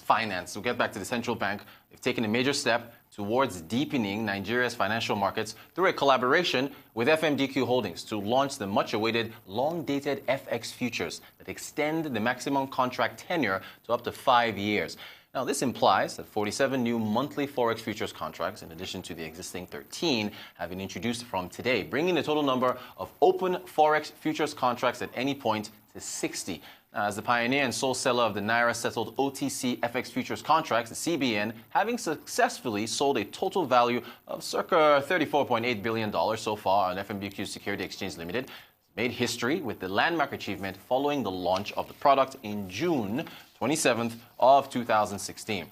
finance. We'll get back to the central bank. They've taken a major step towards deepening Nigeria's financial markets through a collaboration with FMDQ Holdings to launch the much-awaited long-dated FX futures that extend the maximum contract tenure to up to 5 years. Now, this implies that 47 new monthly Forex futures contracts, in addition to the existing 13, have been introduced from today, bringing the total number of open Forex futures contracts at any point to 60. As the pioneer and sole seller of the naira-settled OTC FX futures contracts, the CBN, having successfully sold a total value of circa $34.8 billion so far on FMDQ Security Exchange Limited, made history with the landmark achievement following the launch of the product in June 27th of 2016.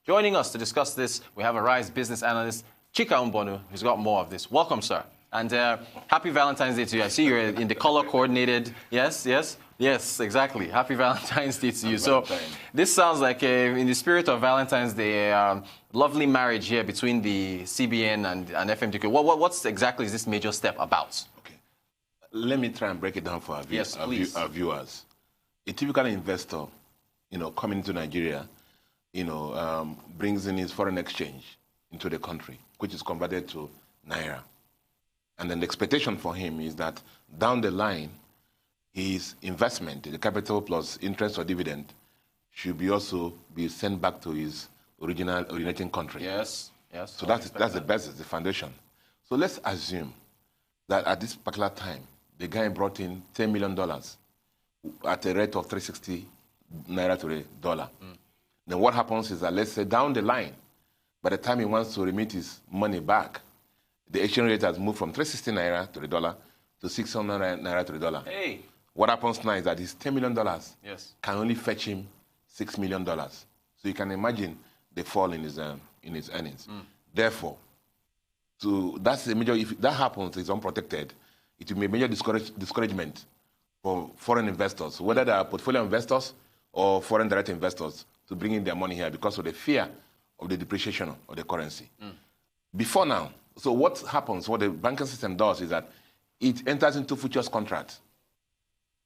Joining us to discuss this, we have Arise business analyst CHIKA MBUNO, who's got more of this. Welcome, sir. And happy Valentine's Day to you. I see you're in the color-coordinated. Yes, exactly. Happy Valentine's Day to you. So this sounds like, in the spirit of Valentine's Day, lovely marriage here between the CBN and FMDQ. What's exactly is this major step about? Okay. Let me try and break it down for our viewers. A typical investor, coming into Nigeria, brings in his foreign exchange into the country, which is converted to naira. And then the expectation for him is that down the line, his investment, the capital plus interest or dividend, should also be sent back to his originating country. Yes. So that's the best, the foundation. So let's assume that at this particular time, the guy brought in $10 million at a rate of 360 naira to the dollar. Then what happens is that, let's say down the line, by the time he wants to remit his money back, the exchange rate has moved from 360 naira to the dollar to 600 naira to the dollar. Hey. What happens now is that his $10 million can only fetch him $6 million. So you can imagine the fall in his earnings. Therefore, that's a major. If that happens, it's unprotected, it will be a major discouragement for foreign investors, whether they are portfolio investors or foreign direct investors, to bring in their money here because of the fear of the depreciation of the currency. Before now, so what happens, what the banking system does is that it enters into futures contracts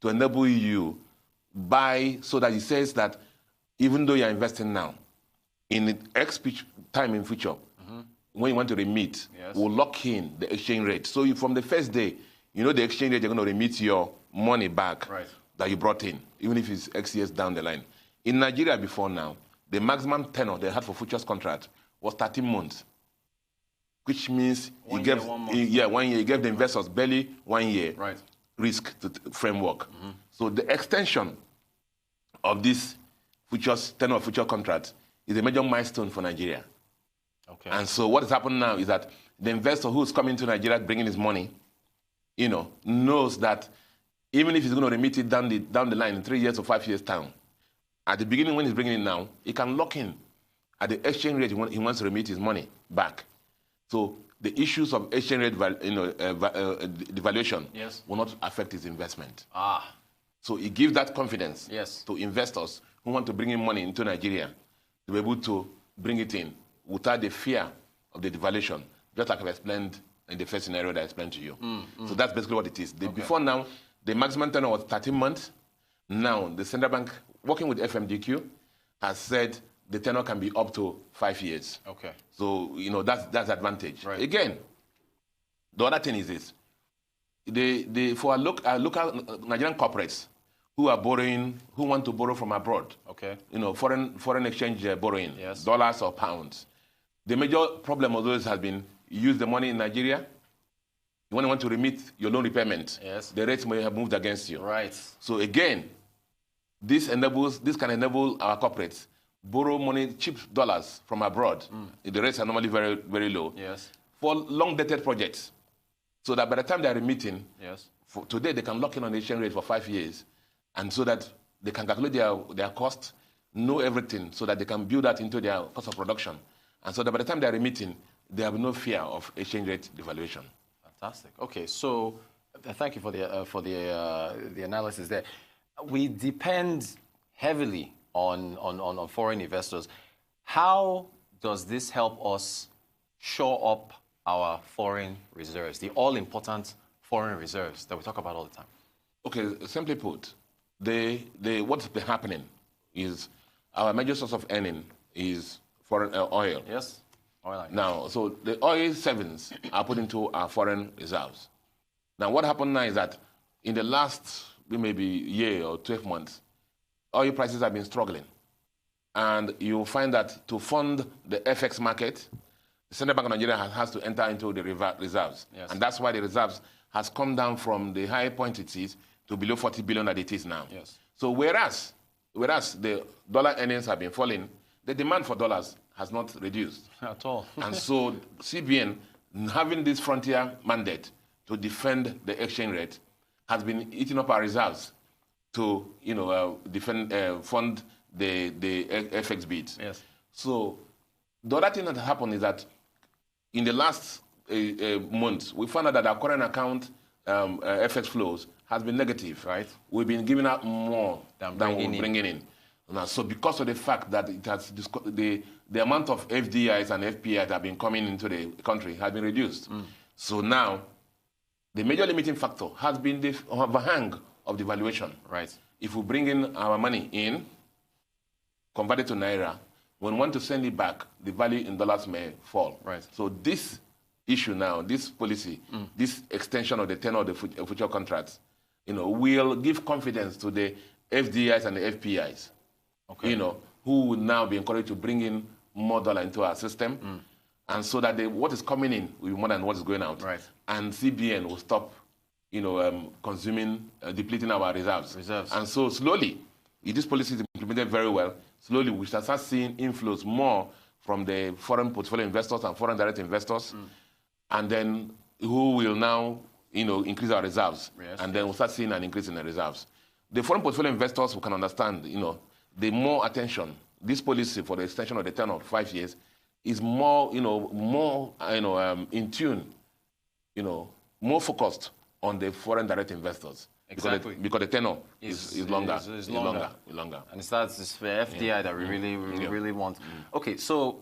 to enable you buy, so that it says that even though you're investing now, in X time in future, when you want to remit, we'll lock in the exchange rate. So from the first day, the exchange rate, you're going to remit your money back that you brought in, even if it's X years down the line. In Nigeria before now, the maximum tenor they had for futures contract was 13 months, which means you gave 1 year. You gave the investors barely 1 year risk to framework. So the extension of this tenor of future contract is a major milestone for Nigeria. Okay. And so what has happened now is that the investor who's coming to Nigeria bringing his money, knows that even if he's going to remit it down the line in 3 years or 5 years time, at the beginning when he's bringing it now, he can lock in at the exchange rate he wants to remit his money back. So the issues of exchange rate devaluation will not affect his investment. So it gives that confidence to investors who want to bring in money into Nigeria to be able to bring it in without the fear of the devaluation, just like I've explained in the first scenario that I explained to you. So that's basically what it is. Before now, the maximum tenor was 13 months. Now, the central bank, working with FMDQ, has said the tenor can be up to 5 years. Okay. So, that's advantage. Right. Again, the other thing is this. For our local Nigerian corporates who are borrowing, who want to borrow from abroad, foreign exchange borrowing, dollars or pounds, the major problem of those has been, you use the money in Nigeria, when you want to remit your loan repayment, the rates may have moved against you. Right. So again, this can enable our corporates borrow money, cheap dollars from abroad. The rates are normally very, very low. For long-dated projects, so that by the time they are remitting, today they can lock in on the exchange rate for 5 years, and so that they can calculate their cost, know everything, so that they can build that into their cost of production, and so that by the time they are remitting, they have no fear of exchange rate devaluation. Fantastic. Okay, so thank you for the analysis there. We depend heavily on foreign investors. How does this help us shore up our foreign reserves, the all-important foreign reserves that we talk about all the time? Okay, simply put, what's been happening is our major source of earning is foreign oil. Yes, oil. Now, so the oil savings are put into our foreign reserves. Now, what happened now is that in the last maybe year or 12 months, oil prices have been struggling. And you'll find that to fund the FX market, the Central Bank of Nigeria has to enter into the reserves. Yes. And that's why the reserves has come down from the high point it is to below 40 billion that it is now. Yes. So whereas the dollar earnings have been falling, the demand for dollars has not reduced. At all. And so CBN, having this frontier mandate to defend the exchange rate, has been eating up our reserves to fund the FX bids. Yes. So the other thing that happened is that in the last month, we found out that our current account FX flows has been negative. Right. We've been giving out more than we're bringing in. Now, so because of the fact that it has the amount of FDIs and FPIs that have been coming into the country has been reduced. So now, the major limiting factor has been the overhang of the valuation. Right. If we bring in our money in, convert it to naira, when we want to send it back, the value in dollars may fall. Right. So this issue now, this policy, this extension of the tenor of the future contracts, will give confidence to the FDIs and the FPIs, who will now be encouraged to bring in more dollar into our system, and so that what is coming in will be more than what is going out. Right. And CBN will stop, consuming, depleting our reserves. And so slowly, if this policy is implemented very well, slowly we shall start seeing inflows more from the foreign portfolio investors and foreign direct investors, and then who will now, increase our reserves. Yes, and then we'll start seeing an increase in the reserves. The foreign portfolio investors who can understand, the more attention, this policy for the extension of the tenor of 5 years is more, in tune, more focused on the foreign direct investors. Exactly. Because the tenor is longer. Is longer. And it's that this FDI that we really want. Okay, so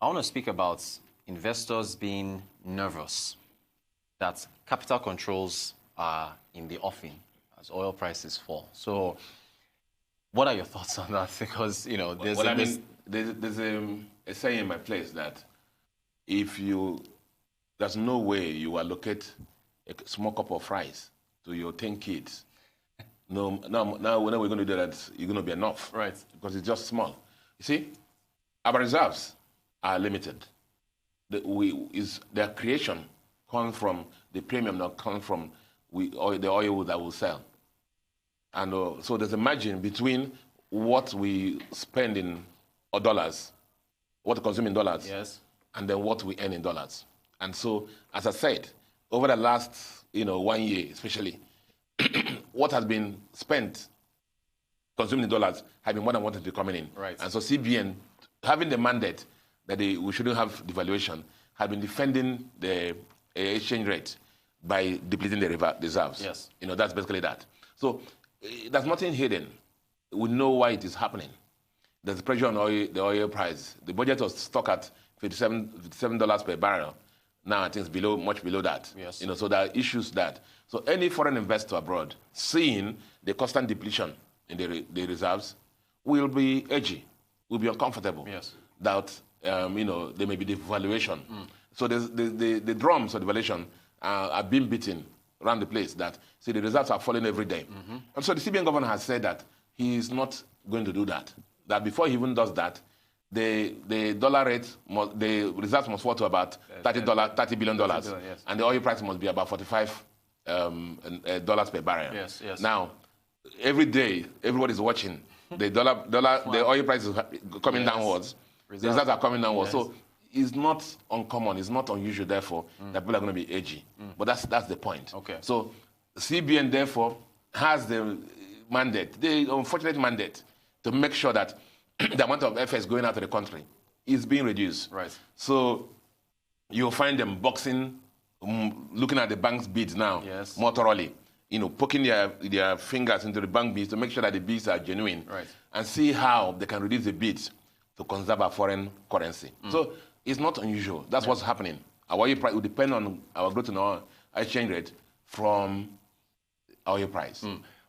I want to speak about investors being nervous that capital controls are in the offing as oil prices fall. So what are your thoughts on that? Because, there's a saying in my place that there's no way you allocate a small cup of rice to your 10 kids. Now when we're going to do that, you're going to be enough. Right. Because it's just small. You see, our reserves are limited. Their creation comes from the premium that comes from the oil that we sell. And so there's a margin between what we spend in dollars, what we consume in dollars, yes, and then what we earn in dollars. And so, as I said, over the last 1 year especially, what has been spent consuming in dollars has been more than what has been coming in. Right. And so CBN, having the mandate that we shouldn't have devaluation, has been defending the exchange rate by depleting the reserves. Yes. That's basically that. So there's nothing hidden. We know why it is happening. There's pressure on the oil price. The budget was stuck at $57 per barrel. Now I think it's much below that. Yes. So there are issues that. So any foreign investor abroad seeing the constant depletion in the reserves will be edgy, will be uncomfortable. Yes. That there may be devaluation. So the drums of devaluation are being beaten around the place. That the reserves are falling every day. And so the CBN governor has said that he is not going to do that. That before he even does that, the dollar rate, the reserves must fall to about $30 billion, yes, and the oil price must be about $45 per barrel. Yes, yes. Now, every day, everybody's watching. The oil price is coming downwards. The reserves are coming downwards. Yes. So it's not uncommon. It's not unusual, therefore, that people are going to be edgy. But that's the point. Okay. So CBN, therefore, has the mandate, the unfortunate mandate, to make sure that the amount of FX going out of the country is being reduced. Right. So you'll find them boxing, looking at the bank's bids now, yes, more thoroughly, poking their fingers into the bank bids to make sure that the bids are genuine, right, and see how they can reduce the bids to conserve our foreign currency. So it's not unusual. That's what's happening. Our oil price will depend on our growth in our exchange rate from oil price.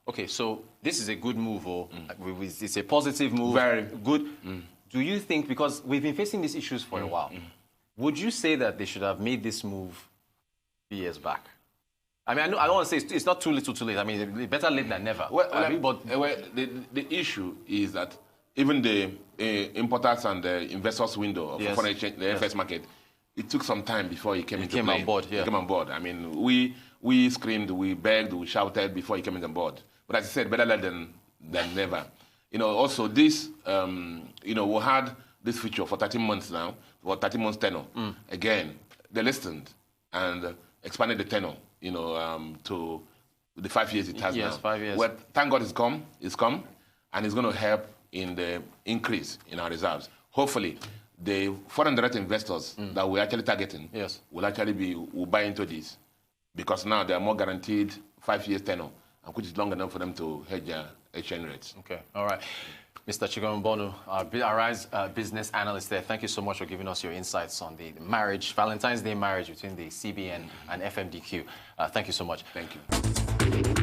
Okay, so this is a good move, or it's a positive move. Very good. Do you think, because we've been facing these issues for a while, would you say that they should have made this move years back? I mean, I don't want to say it's not too little, too late. I mean, better late than never. But the issue is that even the importers and the investors window of foreign exchange, the FX market, it took some time before it came into play. On board, It came on board. I mean, we screamed, we begged, we shouted before it came on board. But as I said, better late than never. You know, also this, you know, we had this feature for 13 months now, for 13 months tenor. Again, they listened and expanded the tenor, you know, to the 5 years it has now. 5 years. Well, thank God it's come, and it's going to help in the increase in our reserves. Hopefully, the foreign direct investors that we're actually targeting will actually will buy into this, because now they are more guaranteed 5 years tenor, which is long enough for them to hedge their exchange rates. Okay, all right. Mr. CHIKA MBUNO, our RISE business analyst there, thank you so much for giving us your insights on the marriage, Valentine's Day marriage between the CBN and FMDQ. Thank you so much. Thank you.